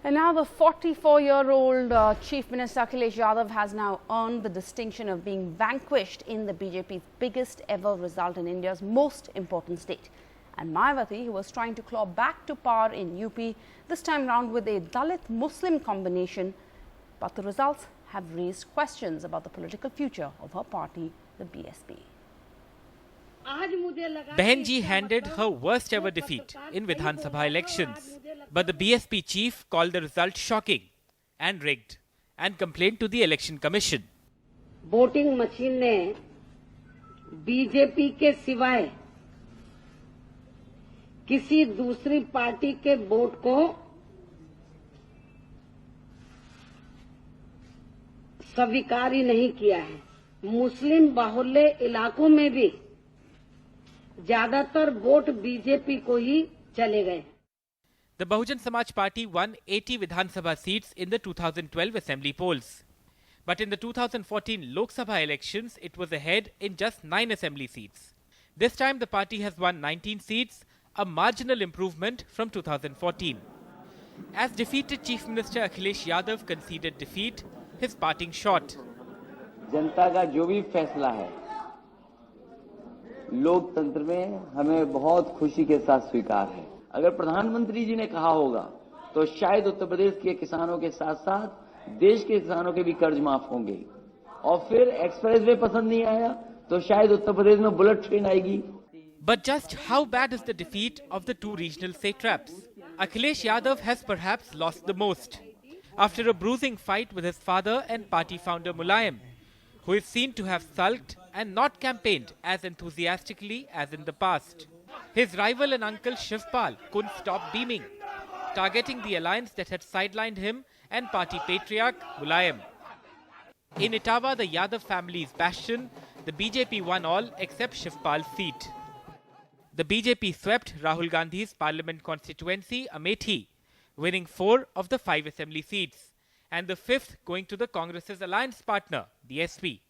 And now the 44-year-old Chief Minister Akhilesh Yadav has now earned the distinction of being vanquished in the BJP's biggest ever result in India's most important state. And Mayawati, who was trying to claw back to power in UP, this time round with a Dalit-Muslim combination. But the results have raised questions about the political future of her party, the BSP. Behenji handed her worst ever defeat in Vidhan Sabha elections. But the BSP chief called the result shocking and rigged and complained to the Election Commission. Voting machine ने BJP के सिवाय किसी दूसरी party के vote को स्वीकार ही नहीं किया है। मुस्लिम बाहुल्य इलाकों में भी ज्यादातर वोट बीजेपी को ही चले गए। The Bahujan Samaj Party won 80 Vidhan Sabha seats in the 2012 assembly polls. But in the 2014 Lok Sabha elections, it was ahead in just 9 assembly seats. This time the party has won 19 seats, a marginal improvement from 2014. As defeated Chief Minister Akhilesh Yadav conceded defeat, his parting shot. जनता का जो भी फैसला है, लोकतंत्र में हमें बहुत खुशी के साथ स्वीकार है। अगर प्रधानमंत्री जी ने कहा होगा तो शायद उत्तर प्रदेश के किसानों के साथ साथ देश के किसानों के भी कर्ज माफ होंगे। और फिर एक्सप्रेसवे पसंद नहीं आया तो शायद उत्तर प्रदेश में बुलेट ट्रेन आएगी। But just how bad is the defeat of the two regional satraps? Akhilesh Yadav has perhaps lost the most. After a bruising fight with his father and party founder Mulayam, who is seen to have sulked and not campaigned as enthusiastically as in the past. His rival and uncle Shivpal couldn't stop beaming, targeting the alliance that had sidelined him and party patriarch Mulayam. In Etawah, the Yadav family's bastion, the BJP won all except Shivpal's seat. The BJP swept Rahul Gandhi's parliament constituency, Amethi, winning 4 of the 5 assembly seats, and the 5th going to the Congress's alliance partner, the SP.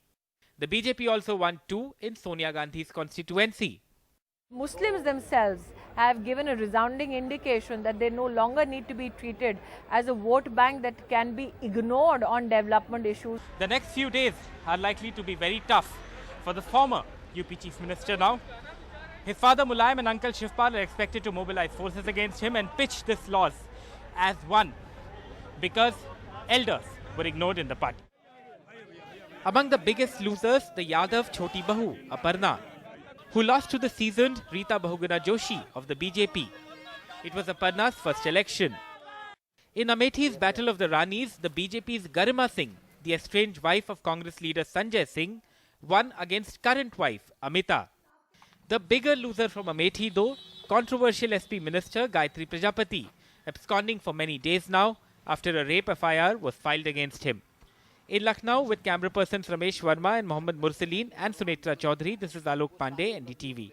The BJP also won 2 in Sonia Gandhi's constituency. Muslims themselves have given a resounding indication that they no longer need to be treated as a vote bank that can be ignored on development issues. The next few days are likely to be very tough for the former UP Chief Minister now. His father Mulayam and uncle Shivpal are expected to mobilize forces against him and pitch this loss as one because elders were ignored in the party. Among the biggest losers, the Yadav Choti Bahu, Aparna, who lost to the seasoned Rita Bahuguna Joshi of the BJP. It was Aparna's first election. In Amethi's Battle of the Ranis, the BJP's Garima Singh, the estranged wife of Congress leader Sanjay Singh, won against current wife Amita. The bigger loser from Amethi though, controversial SP Minister Gayatri Prajapati, absconding for many days now after a rape FIR was filed against him. In Lucknow, with camera persons Ramesh Verma and Mohammad Mursaleen and Sunetra Chaudhary, this is Alok Pandey, NDTV.